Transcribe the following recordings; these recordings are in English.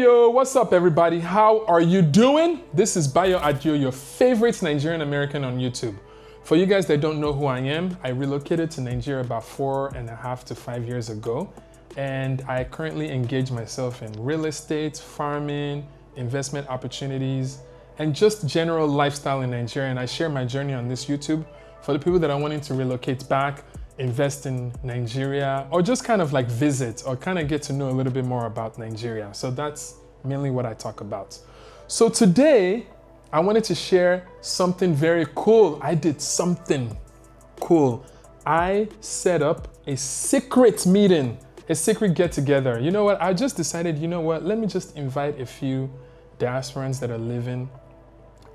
Adio, what's up everybody? How are you doing? This is Bayo Adio, your favorite Nigerian American on YouTube. For you guys that don't know who I am, I relocated to Nigeria about 4.5 to 5 years ago. And I currently engage myself in real estate, farming, investment opportunities, and just general lifestyle in Nigeria. And I share my journey on this YouTube for the people that are wanting to relocate back, invest in Nigeria, or just kind of like visit or kind of get to know a little bit more about Nigeria. So that's mainly what I talk about. So today, I wanted to share something very cool. I did something cool. I set up a secret meeting, a secret get together. You know what? I just decided, you know what? Let me just invite a few diasporans that are living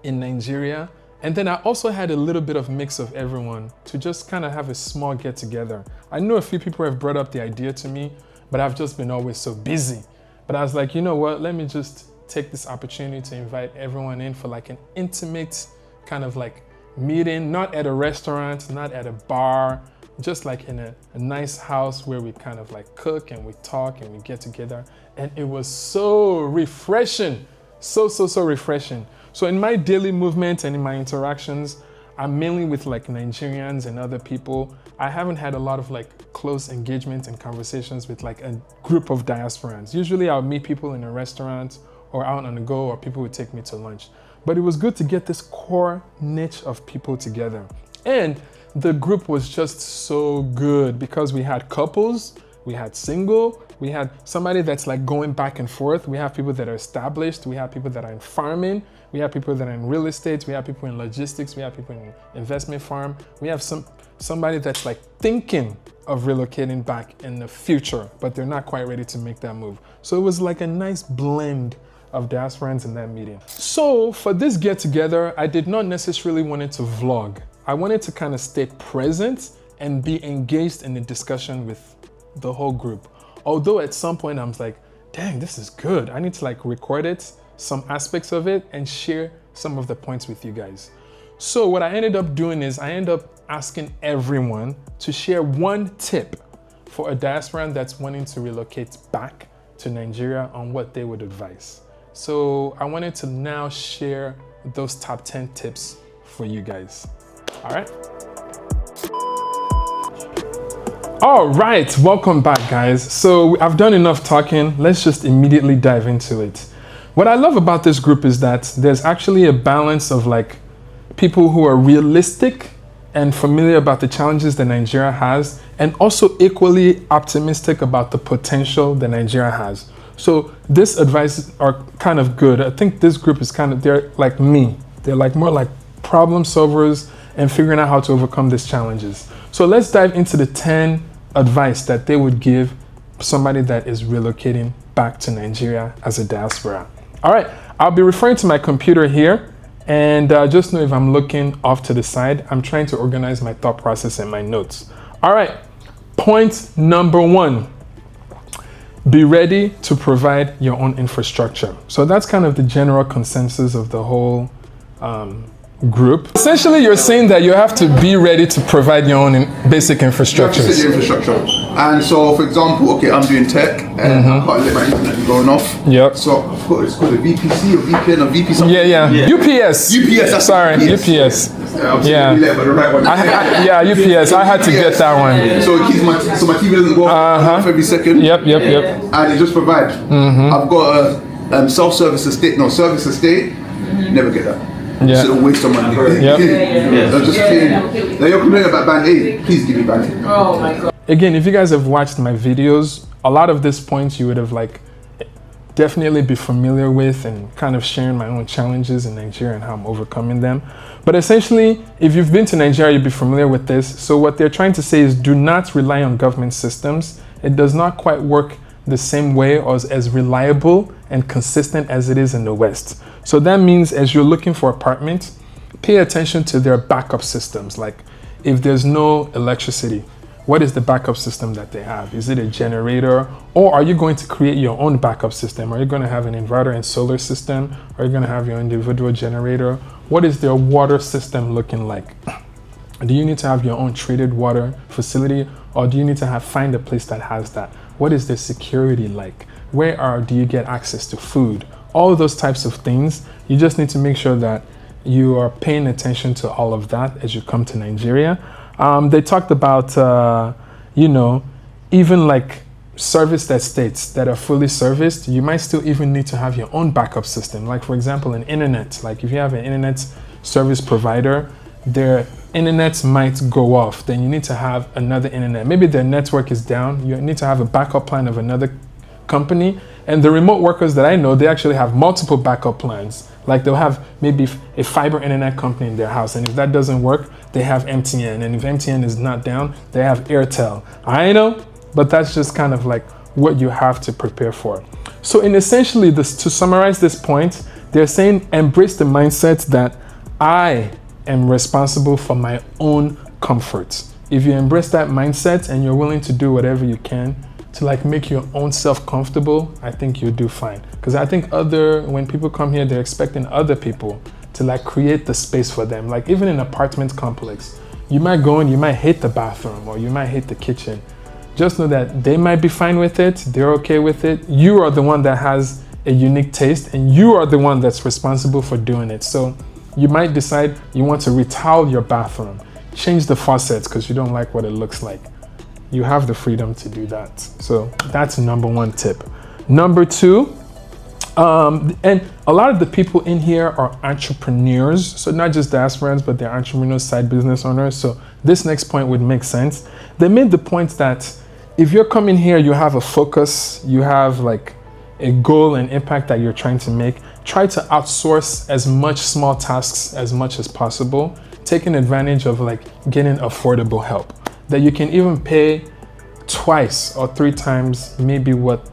in Nigeria. And then I also had a little bit of mix of everyone to just kind of have a small get together. I know a few people have brought up the idea to me, but I've just been always so busy. But I was like, you know what? Let me just take this opportunity to invite everyone in for like an intimate kind of like meeting, not at a restaurant, not at a bar, just like in a nice house where we kind of like cook and we talk and we get together. And it was so refreshing, so refreshing. So in my daily movement and in my interactions, I'm mainly with like Nigerians and other people. I haven't had a lot of like close engagement and conversations with like a group of diasporans. Usually I'll meet people in a restaurant or out on the go, or people would take me to lunch. But it was good to get this core niche of people together. And the group was just so good because we had couples, we had single, we had somebody that's like going back and forth. We have people that are established. We have people that are in farming. We have people that are in real estate. We have people in logistics. We have people in investment farm. We have somebody that's like thinking of relocating back in the future, but they're not quite ready to make that move. So it was like a nice blend of diasporans in that meeting. So for this get together, I did not necessarily want it to vlog. I wanted to kind of stay present and be engaged in the discussion with the whole group. Although at some point I was like, dang, this is good. I need to like record it, some aspects of it, and share some of the points with you guys. So what I ended up doing is I ended up asking everyone to share one tip for a diasporan that's wanting to relocate back to Nigeria on what they would advise. So I wanted to now share those top 10 tips for you guys. All right. All right, welcome back guys. So I've done enough talking. Let's just immediately dive into it. What I love about this group is that there's actually a balance of like people who are realistic and familiar about the challenges that Nigeria has, and also equally optimistic about the potential that Nigeria has. So this advice are kind of good. I think this group is kind of, they're like me. They're like more like problem solvers and figuring out how to overcome these challenges. So let's dive into the 10 advice that they would give somebody that is relocating back to Nigeria as a diaspora. All right, I'll be referring to my computer here, and just know if I'm looking off to the side, I'm trying to organize my thought process and my notes. All right, point number 1, be ready to provide your own infrastructure. So that's kind of the general consensus of the whole group. Essentially, you're saying that you have to be ready to provide your own basic infrastructure. And so, for example, okay, I'm doing tech, and I can't let my internet going off. Yep. So I've got, it's called a VPC or VPN or VP something. Yeah. UPS. UPS. Sorry, UPS. UPS. I had to get that one. So it keeps my TV doesn't go off every second. Yep. And it just provides. I've got a self-service estate. No, service estate. Never get that. Yeah. So waste of money. Just clean. Now you're complaining about band aid. Please give me band aid. Oh my god. Again, if you guys have watched my videos, a lot of these points you would have like definitely be familiar with, and kind of sharing my own challenges in Nigeria and how I'm overcoming them. But essentially, if you've been to Nigeria, you'll be familiar with this. So what they're trying to say is do not rely on government systems. It does not quite work the same way or as reliable and consistent as it is in the West. So that means as you're looking for apartments, pay attention to their backup systems. Like if there's no electricity, what is the backup system that they have? Is it a generator, or are you going to create your own backup system? Are you going to have an inverter and solar system? Are you going to have your individual generator? What is their water system looking like? Do you need to have your own treated water facility, or do you need to find a place that has that? What is the security like? Do you get access to food? All those types of things. You just need to make sure that you are paying attention to all of that as you come to Nigeria. They talked about, even like serviced estates that are fully serviced, you might still even need to have your own backup system. Like for example, an internet. Like if you have an internet service provider, their internet might go off. Then you need to have another internet. Maybe their network is down. You need to have a backup plan of another company. And the remote workers that I know, they actually have multiple backup plans. Like they'll have maybe a fiber internet company in their house. And if that doesn't work, they have MTN. And if MTN is not down, they have Airtel. I know, but that's just kind of like what you have to prepare for. So in essentially this, to summarize this point, they're saying embrace the mindset that I am responsible for my own comfort. If you embrace that mindset and you're willing to do whatever you can to like make your own self comfortable, I think you'll do fine. Because I think when people come here, they're expecting other people to like create the space for them. Like even in an apartment complex, you might go in, you might hate the bathroom or you might hate the kitchen. Just know that they might be fine with it, they're okay with it. You are the one that has a unique taste and you are the one that's responsible for doing it. So you might decide you want to retile your bathroom, change the faucets because you don't like what it looks like. You have the freedom to do that. So that's number one tip. Number two, and a lot of the people in here are entrepreneurs. So not just diasporans, but they're entrepreneurs, side business owners. So this next point would make sense. They made the point that if you're coming here, you have a focus, you have like a goal and impact that you're trying to make. Try to outsource as much small tasks as much as possible, taking advantage of like getting affordable help that you can even pay twice or 3 times maybe what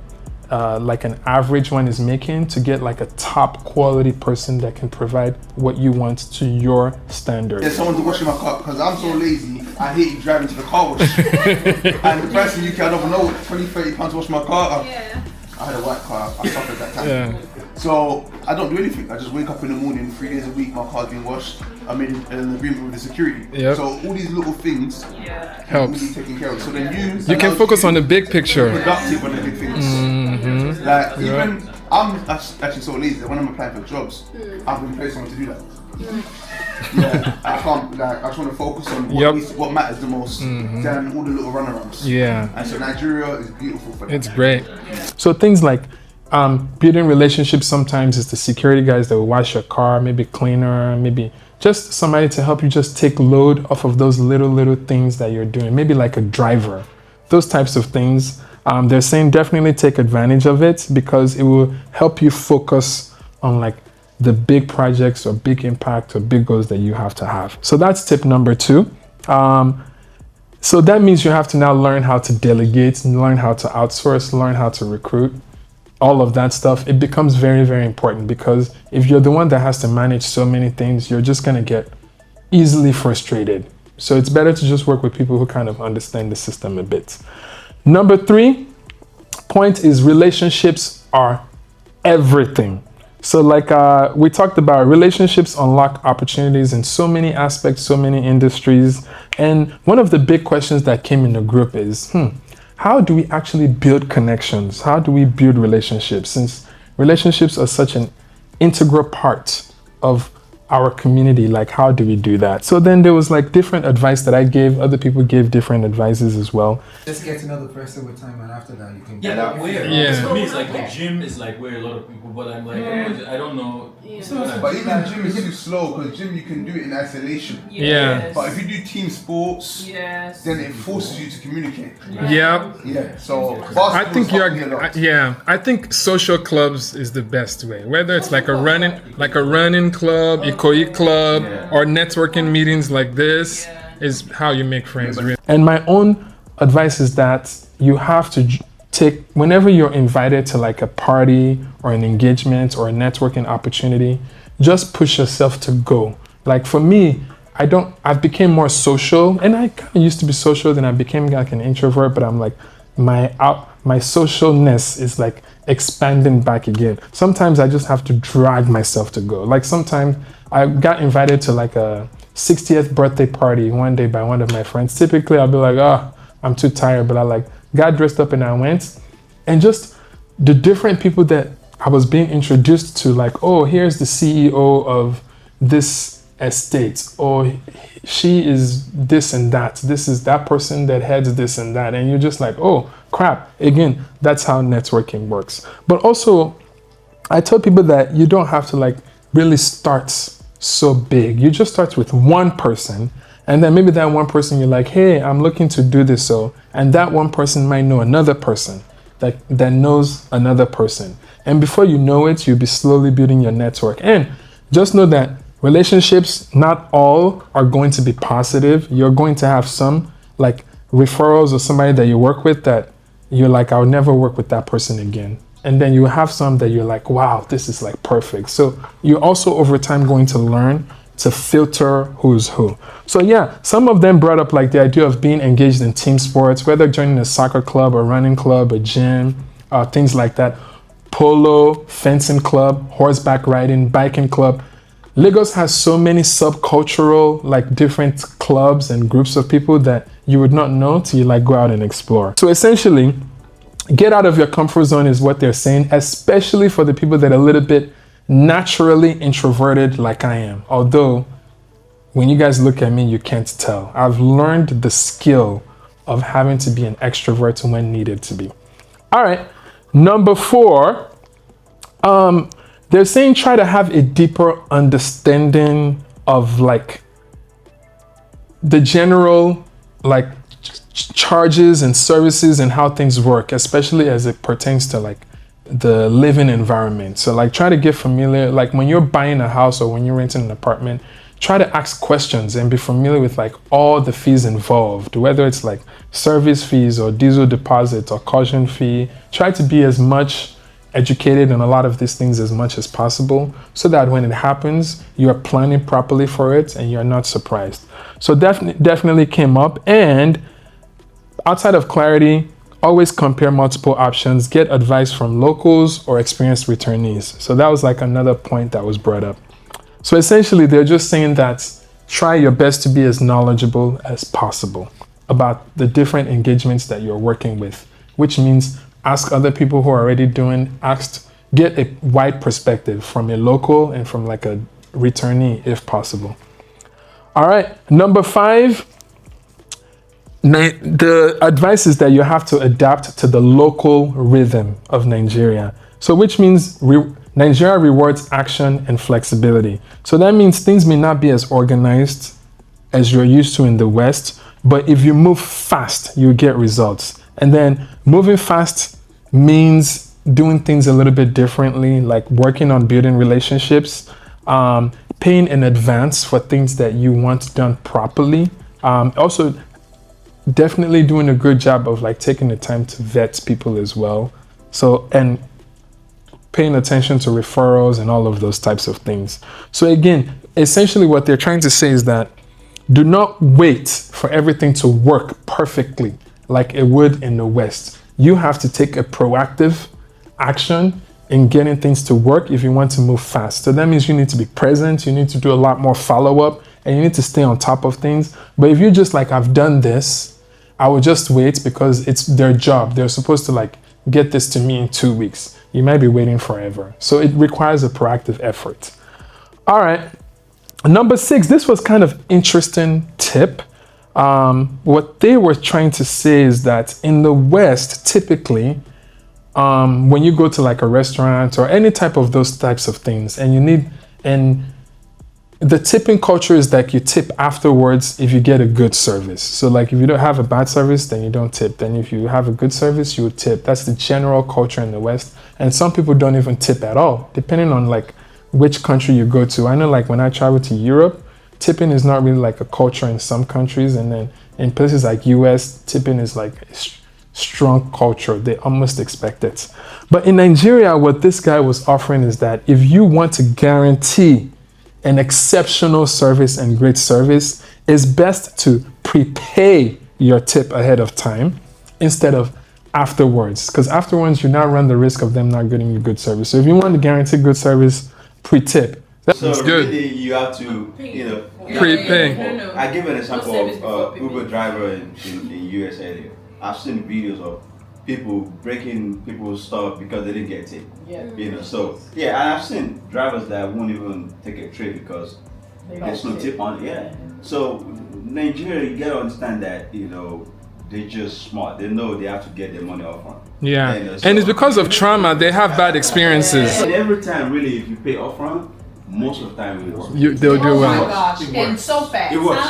like an average one is making to get like a top quality person that can provide what you want to your standards. There's someone to wash my car because I'm so lazy. I hate driving to the car wash. And the price in the UK, I don't know, 20-30 pounds to wash my car. Yeah. I had a white car, I suffered that time. Yeah. So I don't do anything. I just wake up in the morning, 3 days a week, my car's being washed. I made an agreement with the security. Yep. So all these little things helps. really taken care of. So then You can focus on the big picture. productive on the big things. Mm-hmm. Like even I'm actually so lazy that when I'm applying for jobs, I've been paying someone to do that. Yeah, I can't. Like, I just want to focus on what matters the most than all the little runarounds. Yeah. And so Nigeria is beautiful for that. It's great. So things like building relationships sometimes is the security guys that will wash your car, maybe cleaner, maybe just somebody to help you just take load off of those little things that you're doing. Maybe like a driver, those types of things. They're saying definitely take advantage of it because it will help you focus on like the big projects or big impact or big goals that you have to have. So that's tip number 2. So that means you have to now learn how to delegate, learn how to outsource, learn how to recruit, all of that stuff. It becomes very, very important because if you're the one that has to manage so many things, you're just gonna get easily frustrated. So it's better to just work with people who kind of understand the system a bit. Number 3 point is relationships are everything. So like we talked about, relationships unlock opportunities in so many aspects, so many industries. And one of the big questions that came in the group is, how do we actually build connections? How do we build relationships? Since relationships are such an integral part of our community, like how do we do that? So then there was like different advice that I gave, other people gave different advices as well. Just get to know the person with time, and after that you can Yeah, but where? Yeah. For me, it's like the gym is like where a lot of people, but I'm like, I don't know. But even gym is too slow because gym you can do it in isolation. Yeah. But if you do team sports, Yes. then it forces you to communicate. Yeah. Yeah. So I think you're I think social clubs is the best way. Whether it's like a running club, Ikoyi club, or networking meetings like this is how you make friends. And my own advice is that you have to take, whenever you're invited to like a party or an engagement or a networking opportunity, just push yourself to go. Like for me, I've become more social, and I kind of used to be social, then I became like an introvert, but I'm like, my socialness is like expanding back again. Sometimes I just have to drag myself to go. Like sometimes I got invited to like a 60th birthday party one day by one of my friends. Typically I'll be like, I'm too tired, but I like, got dressed up and I went. And just the different people that I was being introduced to, like, oh, here's the CEO of this estate, or she is this and that. This is that person that heads this and that. And you're just like, oh, crap. Again, that's how networking works. But also, I tell people that you don't have to like really start so big. You just start with one person, and then maybe that one person you're like, hey, I'm looking to do this. So, and that one person might know another person that knows another person. And before you know it, you'll be slowly building your network. And just know that relationships, not all are going to be positive. You're going to have some like referrals or somebody that you work with that you're like, I'll never work with that person again. And then you have some that you're like, wow, this is like perfect. So you're also over time going to learn to filter who's who. So yeah, some of them brought up like the idea of being engaged in team sports, whether joining a soccer club, a running club, a gym, things like that. Polo, fencing club, horseback riding, biking club. Lagos has so many subcultural, like different clubs and groups of people that you would not know till you like go out and explore. So essentially, get out of your comfort zone is what they're saying, especially for the people that are a little bit naturally introverted like I am. Although, when you guys look at me, you can't tell. I've learned the skill of having to be an extrovert when needed to be. All right, number 4, they're saying try to have a deeper understanding of like the general like charges and services and how things work, especially as it pertains to like the living environment. So like try to get familiar, like when you're buying a house or when you're renting an apartment, try to ask questions and be familiar with like all the fees involved, whether it's like service fees or diesel deposit or caution fee. Try to be as much educated on a lot of these things as much as possible so that when it happens, you are planning properly for it and you're not surprised. So definitely came up. And outside of clarity, always compare multiple options, get advice from locals or experienced returnees. So that was like another point that was brought up. So essentially, they're just saying that try your best to be as knowledgeable as possible about the different engagements that you're working with, which means ask other people who are already doing, get a wide perspective from a local and from like a returnee if possible. All right, number 5, the advice is that you have to adapt to the local rhythm of Nigeria. So which means Nigeria rewards action and flexibility. So that means things may not be as organized as you're used to in the West, but if you move fast, you get results. And then moving fast means doing things a little bit differently, like working on building relationships, paying in advance for things that you want done properly. Also, definitely doing a good job of like taking the time to vet people as well. So, and paying attention to referrals and all of those types of things. So again, essentially what they're trying to say is that do not wait for everything to work perfectly like it would in the West. You have to take a proactive action in getting things to work if you want to move fast. So that means you need to be present, you need to do a lot more follow-up, and you need to stay on top of things. But if you're just like, I've done this, I will just wait because it's their job. They're supposed to like get this to me in 2 weeks. You might be waiting forever. So it requires a proactive effort. All right. Number 6, this was kind of interesting tip. What they were trying to say is that in the West, typically, when you go to like a restaurant or any type of those types of things, and the tipping culture is that you tip afterwards if you get a good service. So like if you don't have a bad service, then you don't tip. Then if you have a good service, you would tip. That's the general culture in the West. And some people don't even tip at all, depending on like which country you go to. I know like when I travel to Europe, tipping is not really like a culture in some countries. And then in places like US, tipping is like a strong culture. They almost expect it. But in Nigeria, what this guy was offering is that if you want to guarantee an exceptional service and great service, it's best to prepay your tip ahead of time instead of afterwards. Because afterwards, you now run the risk of them not getting you good service. So if you want to guarantee good service, pre-tip. That's So good. really, you have to, Prepay. I give an example of Uber driver in US earlier. I've seen videos of people breaking people's stuff because they didn't get tipped. Yeah. You know, so yeah, and I've seen drivers that won't even take a trip because there's no tip on it. Yeah. So Nigeria, you gotta understand that, you know, they're just smart. They know they have to get their money off front. Yeah. And, And it's because of trauma, they have bad experiences. And every time, really, if you pay upfront, most of the time it works. They'll do Oh my well. gosh, It and works. so fast. It works.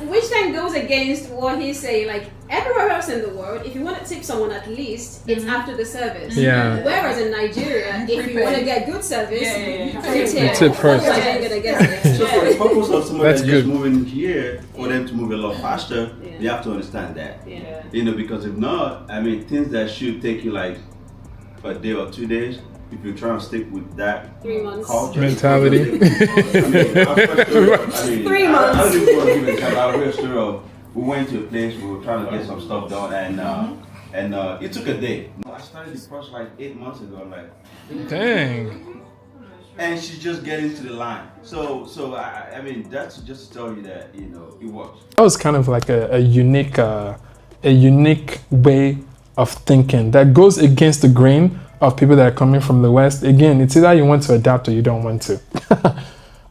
Which then goes against what he's saying. Like everywhere else in the world, if you want to tip someone at least, it's after the service. Yeah. Whereas in Nigeria, if you want to get good service, You tip first. Otherwise, you ain't gonna get it. So for the purpose of someone That's that's just good. moving here, for them to move a lot faster, Yeah. you have to understand that. Yeah. You know, because if not, I mean, things that should take you like a day or 2 days, if you try to stick with that 3 months. culture, Mentality. I mean, I 3 I months. don't even want to give an example. I'll hear a story of we went to a place, we were trying to get some stuff done, and it took a day. I started the process like 8 months ago. I'm like, Dang. and she's just getting to the line. So I mean, that's just to tell you that, you know, it works. That was kind of like a unique way of thinking that goes against the grain of people that are coming from the West. Again, it's either you want to adapt or you don't want to.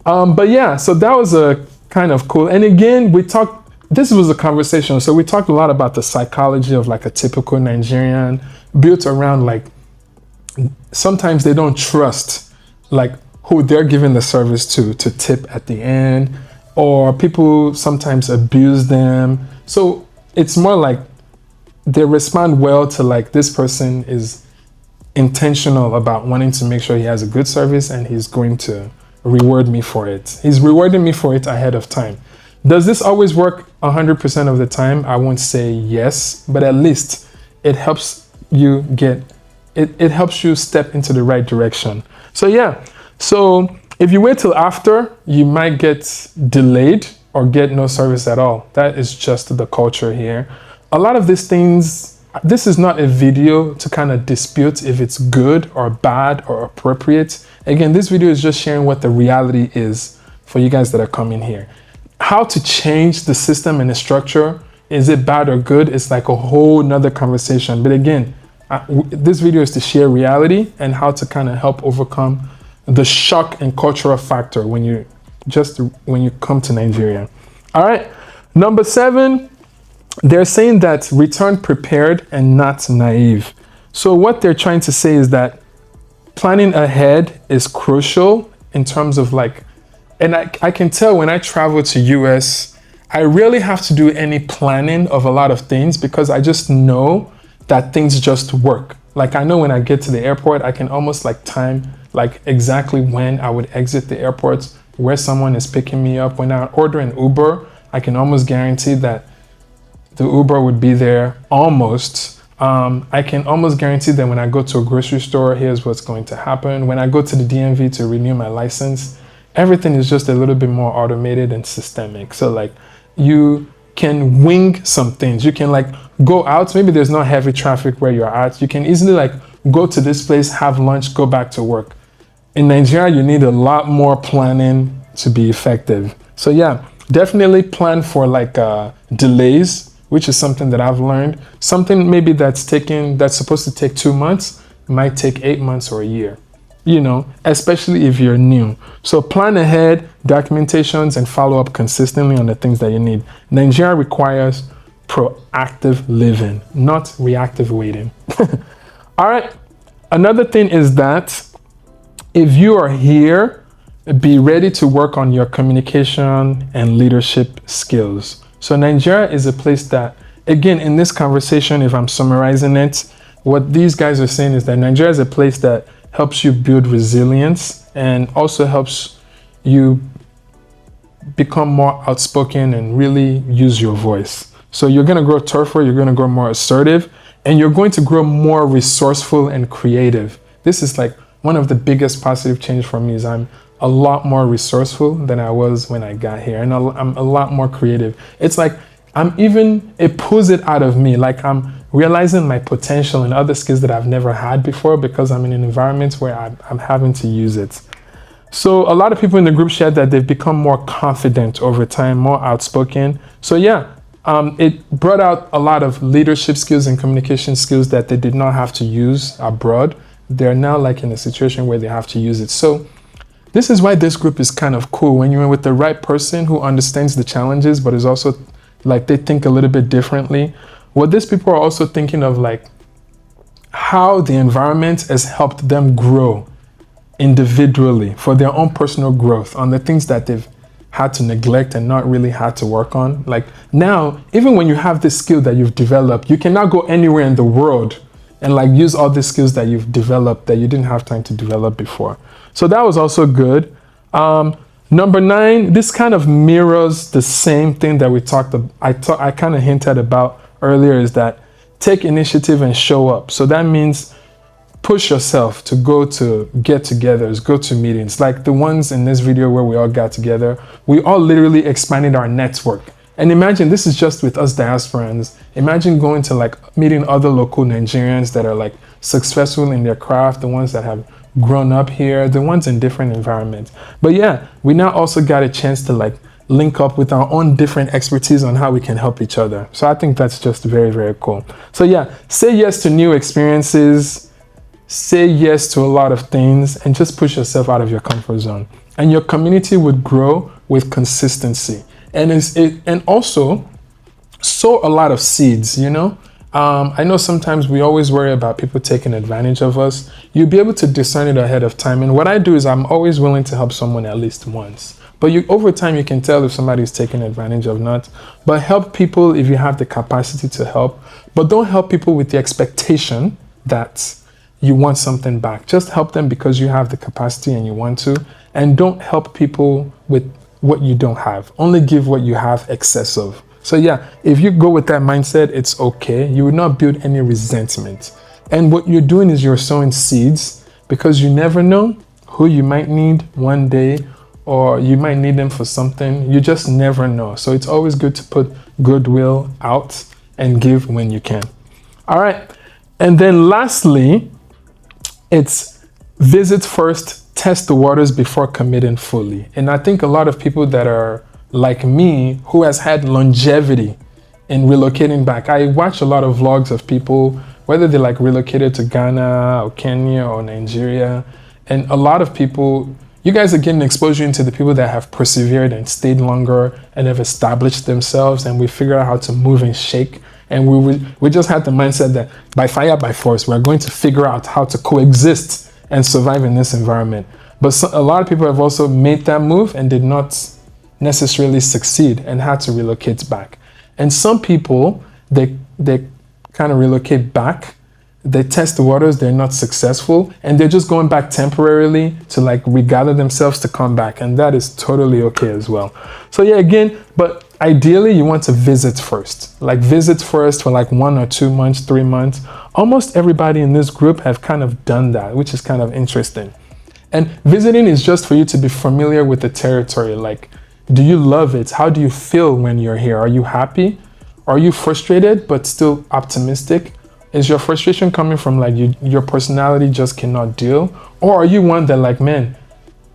But yeah, so that was a kind of cool. And again, this was a conversation. So we talked a lot about the psychology of like a typical Nigerian, built around like, sometimes they don't trust like who they're giving the service to tip at the end, or people sometimes abuse them. So it's more like they respond well to like, this person is intentional about wanting to make sure he has a good service and he's going to reward me for it. He's rewarding me for it ahead of time. Does this always work 100% of the time? I won't say yes, but at least it helps you it helps you step into the right direction. So yeah, so if you wait till after, you might get delayed or get no service at all. That is just the culture here. A lot of these things, this is not a video to kind of dispute if it's good or bad or appropriate. Again, this video is just sharing what the reality is for you guys that are coming here. How to change the system and the structure, is it bad or good? It's like a whole nother conversation. But again, this video is to share reality and how to kind of help overcome the shock and cultural factor when you come to Nigeria. All right, number 7, they're saying that return prepared and not naive. So what they're trying to say is that planning ahead is crucial in terms of like, and I can tell when I travel to US, I rarely have to do any planning of a lot of things because I just know that things just work. Like I know when I get to the airport, I can almost like time like exactly when I would exit the airport, where someone is picking me up. When I order an Uber, I can almost guarantee that the Uber would be there almost. I can almost guarantee that when I go to a grocery store, here's what's going to happen. When I go to the DMV to renew my license, everything is just a little bit more automated and systemic. So like you can wing some things. You can like go out, maybe there's no heavy traffic where you're at. You can easily like go to this place, have lunch, go back to work. In Nigeria, you need a lot more planning to be effective. So yeah, definitely plan for like delays, which is something that I've learned. Something maybe that's supposed to take 2 months might take 8 months or a year, you know, especially if you're new. So plan ahead, documentations, and follow up consistently on the things that you need. Nigeria requires proactive living, not reactive waiting. All right. Another thing is that if you are here, be ready to work on your communication and leadership skills. So Nigeria is a place that, again, in this conversation, if I'm summarizing it, what these guys are saying is that Nigeria is a place that helps you build resilience and also helps you become more outspoken and really use your voice. So you're going to grow tougher, you're going to grow more assertive, and you're going to grow more resourceful and creative. This is like one of the biggest positive change for me is I'm a lot more resourceful than I was when I got here. And I'm a lot more creative. It's like it pulls it out of me. Like I'm realizing my potential and other skills that I've never had before because I'm in an environment where I'm having to use it. So a lot of people in the group shared that they've become more confident over time, more outspoken. So yeah, it brought out a lot of leadership skills and communication skills that they did not have to use abroad. They're now like in a situation where they have to use it. So this is why this group is kind of cool. When you're with the right person who understands the challenges, but is also like they think a little bit differently. What these people are also thinking of, like how the environment has helped them grow individually for their own personal growth on the things that they've had to neglect and not really had to work on. Like now, even when you have this skill that you've developed, you can now go anywhere in the world and like use all the skills that you've developed that you didn't have time to develop before. So that was also good. Number 9, this kind of mirrors the same thing that we talked about. I kind of hinted about earlier, is that take initiative and show up. So that means push yourself to go to get-togethers, go to meetings, like the ones in this video where we all got together. We all literally expanded our network. And imagine, this is just with us diasporans. Imagine going to like meeting other local Nigerians that are like successful in their craft, the ones that have grown up here, the ones in different environments. But yeah, we now also got a chance to like link up with our own different expertise on how we can help each other. So I think that's just very, very cool. So yeah, say yes to new experiences, say yes to a lot of things, and just push yourself out of your comfort zone. And your community would grow with consistency. And also sow a lot of seeds, you know? I know sometimes we always worry about people taking advantage of us. You'll be able to discern it ahead of time. And what I do is I'm always willing to help someone at least once. But over time, you can tell if somebody's taking advantage of not. But help people if you have the capacity to help. But don't help people with the expectation that you want something back. Just help them because you have the capacity and you want to. And don't help people with what you don't have. Only give what you have excess of. So yeah, if you go with that mindset, it's okay. You will not build any resentment. And what you're doing is you're sowing seeds, because you never know who you might need one day, or you might need them for something. You just never know. So it's always good to put goodwill out and give when you can. All right. And then lastly, it's visit first, test the waters before committing fully. And I think a lot of people that are like me, who has had longevity in relocating back. I watch a lot of vlogs of people, whether they like relocated to Ghana or Kenya or Nigeria. And a lot of people, you guys are getting exposure into the people that have persevered and stayed longer and have established themselves, and we figure out how to move and shake. And we just had the mindset that by fire, by force, we're going to figure out how to coexist and survive in this environment. But a lot of people have also made that move and did not necessarily succeed and had to relocate back. And some people, they kind of relocate back, they test the waters, they're not successful, and they're just going back temporarily to like regather themselves to come back. And that is totally okay as well. So yeah, again, but ideally you want to visit first. Like visit first for like 1 or 2 months, 3 months. Almost everybody in this group have kind of done that, which is kind of interesting. And visiting is just for you to be familiar with the territory. Like, do you love it? How do you feel when you're here? Are you happy? Are you frustrated but still optimistic? Is your frustration coming from like your personality just cannot deal? Or are you one that like, man,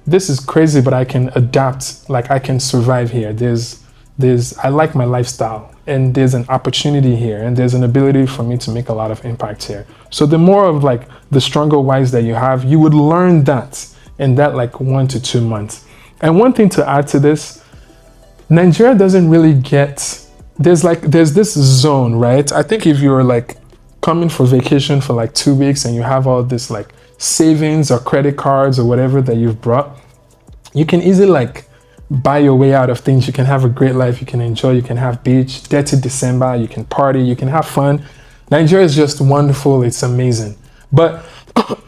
this is crazy, but I can adapt, like I can survive here. I like my lifestyle, and there's an opportunity here, and there's an ability for me to make a lot of impact here. So the more of like the stronger whys that you have, you would learn that in that like 1 to 2 months. And one thing to add to this, Nigeria doesn't really get, there's this zone, right? I think if you're like coming for vacation for like 2 weeks and you have all this like savings or credit cards or whatever that you've brought, you can easily like buy your way out of things. You can have a great life, you can enjoy, you can have beach, dirty December, you can party, you can have fun. Nigeria is just wonderful, it's amazing. But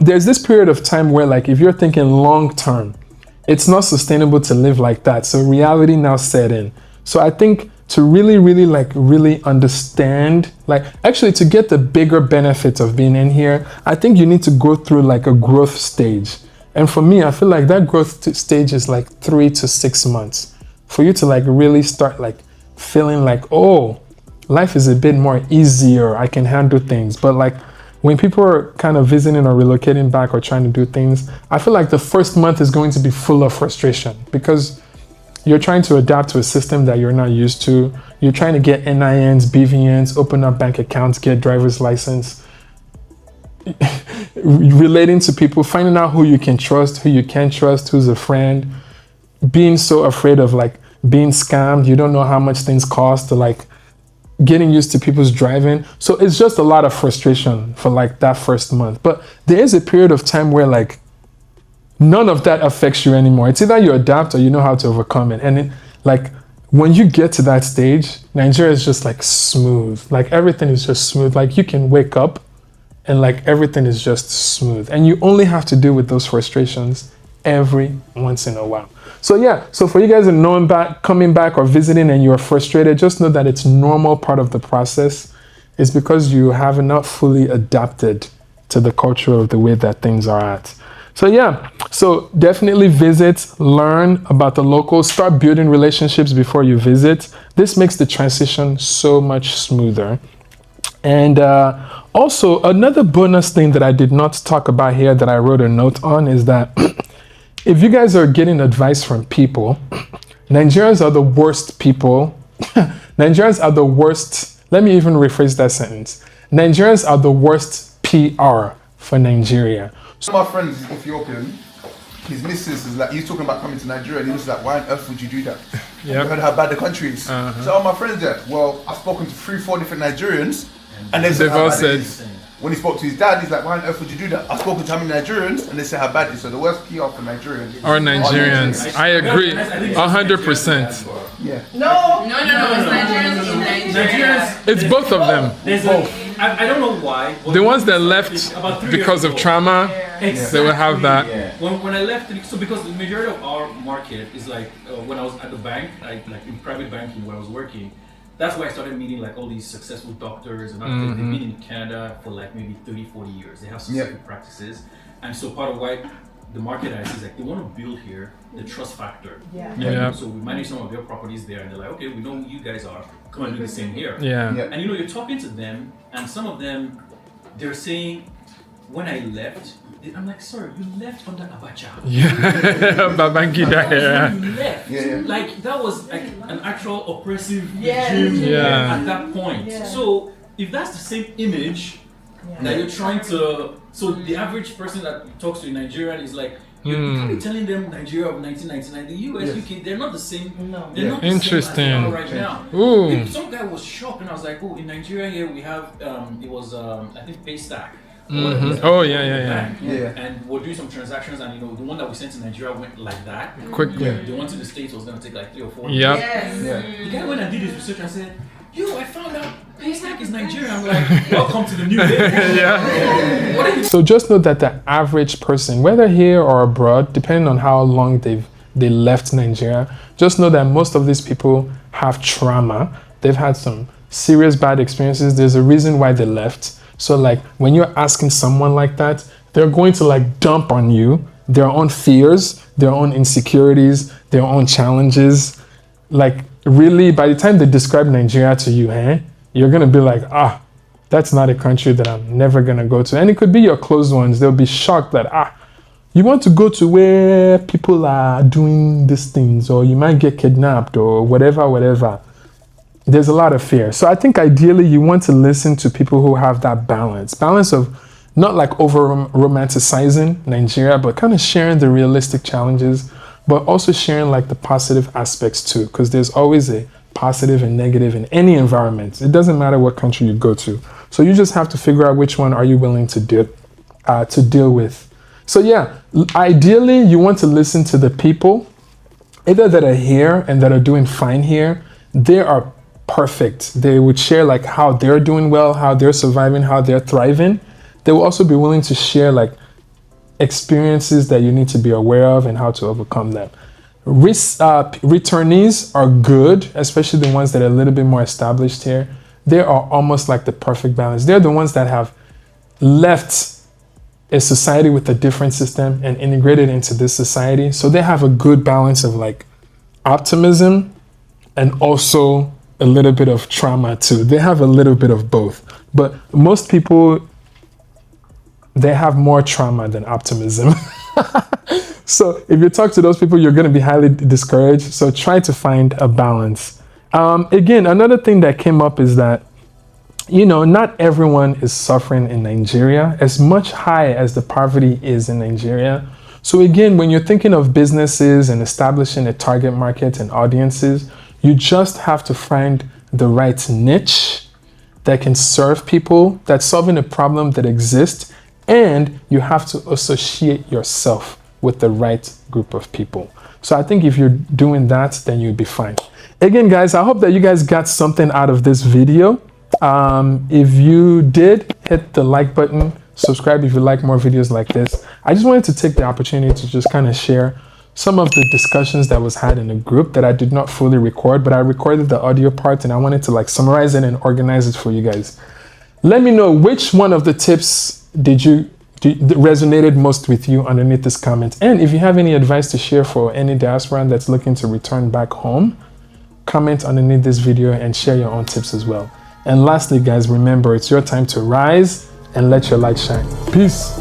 there's this period of time where like if you're thinking long term, it's not sustainable to live like that. So reality now set in. So I think to really understand, like actually to get the bigger benefits of being in here, I think you need to go through like a growth stage. And for me, I feel like that growth stage is like 3 to 6 months for you to like really start like feeling like, oh, life is a bit more easier. I can handle things. But like when people are kind of visiting or relocating back or trying to do things, I feel like the first month is going to be full of frustration because You're trying to adapt to a system that you're not used to. You're trying to get NINs, BVNs, open up bank accounts, get driver's license. Relating to people, finding out who you can trust, who you can't trust, who's a friend. Being so afraid of like being scammed. You don't know how much things cost, to like getting used to people's driving. So it's just a lot of frustration for like that first month. But there is a period of time where like none of that affects you anymore. It's either you adapt or you know how to overcome it. And like when you get to that stage, Nigeria is just like smooth. Like everything is just smooth. Like you can wake up and like everything is just smooth. And you only have to deal with those frustrations every once in a while. So yeah, so for you guys that coming back or visiting and you're frustrated, just know that it's normal part of the process. It's because you have not fully adapted to the culture of the way that things are at. So yeah, so definitely visit, learn about the locals, start building relationships before you visit. This makes the transition so much smoother. And also another bonus thing that I did not talk about here that I wrote a note on is that if you guys are getting advice from people, Nigerians are the worst people. Nigerians are the worst. Let me even rephrase that sentence. Nigerians are the worst PR for Nigeria. So my friend is Ethiopian. His missus is like, he's talking about coming to Nigeria, and he was like, why on earth would you do that? You heard how bad the country is. So all my friends there, well, I've spoken to 3-4 different Nigerians, and they've all said, when he spoke to his dad, he's like, why on earth would you do that? I've spoken to how many Nigerians, and they say how bad it is. So the worst PR for Nigerians are Nigerians. I agree, 100%. Yeah. No, it's Nigerians in Nigeria. It's both of them. There's I don't know why. The ones that left because of trauma, they will have that. When I left, so because the majority of our market is like when I was at the bank, like in private banking where I was working, that's where I started meeting like all these successful doctors and others. They've been in Canada for like maybe 30-40 years. They have successful practices, and so part of why the market I see is like they want to build here the trust factor. So we manage some of their properties there, and they're like, okay, we know who you guys are. Come and do the same here. And you know, you're talking to them, and some of them, they're saying, when I left, I'm like, sorry, you left under Abacha. Babangida. You left. Like that was like an actual oppressive regime at that point. So if that's the same image that you're trying to, so the average person that talks to a Nigerian is like, you can't be telling them Nigeria of 1999, the US, UK, they're not the same. They're not the same as they are right now. Some guy was shocked, and I was like, oh, in Nigeria here we have, it was, I think, Paystack. Oh, yeah. And we're doing some transactions, and you know, the one that we sent to Nigeria went like that. Quickly. The one to the States was going to take like 3 or 4 years. The guy went and did his research and said, yo, I found out Paystack is Nigerian. I'm like, welcome to the new day. So just know that the average person, whether here or abroad, depending on how long they left Nigeria, just know that most of these people have trauma. They've had some serious bad experiences. There's a reason why they left. So like when you're asking someone like that, they're going to like dump on you their own fears, their own insecurities, their own challenges. Like really, by the time they describe Nigeria to you, you're gonna be like, that's not a country that I'm never gonna go to. And it could be your close ones. They'll be shocked that, you want to go to where people are doing these things, or you might get kidnapped or whatever. There's a lot of fear. So I think ideally you want to listen to people who have that balance of not like over romanticizing Nigeria, but kind of sharing the realistic challenges, but also sharing like the positive aspects too, because there's always a positive and negative in any environment. It doesn't matter what country you go to. So you just have to figure out which one are you willing to deal with. So yeah, ideally you want to listen to the people either that are here and that are doing fine here. They are perfect. They would share like how they're doing well, how they're surviving, how they're thriving. They will also be willing to share like experiences that you need to be aware of and how to overcome them. Returnees are good, especially the ones that are a little bit more established here. They are almost like the perfect balance. They're the ones that have left a society with a different system and integrated into this society. So they have a good balance of like optimism and also a little bit of trauma too. They have a little bit of both. But most people, they have more trauma than optimism. So if you talk to those people, you're going to be highly discouraged. So try to find a balance. Again, another thing that came up is that, not everyone is suffering in Nigeria as much high as the poverty is in Nigeria. So again, when you're thinking of businesses and establishing a target market and audiences, you just have to find the right niche that can serve people, that's solving a problem that exists, and you have to associate yourself with the right group of people. So I think if you're doing that, then you'll be fine. Again, guys, I hope that you guys got something out of this video. If you did, hit the like button, subscribe if you like more videos like this. I just wanted to take the opportunity to just kind of share some of the discussions that was had in a group that I did not fully record, but I recorded the audio part and I wanted to summarize it and organize it for you guys. Let me know which one of the tips resonated most with you underneath this comment. And if you have any advice to share for any diasporan that's looking to return back home, comment underneath this video and share your own tips as well. And lastly, guys, remember, it's your time to rise and let your light shine. Peace.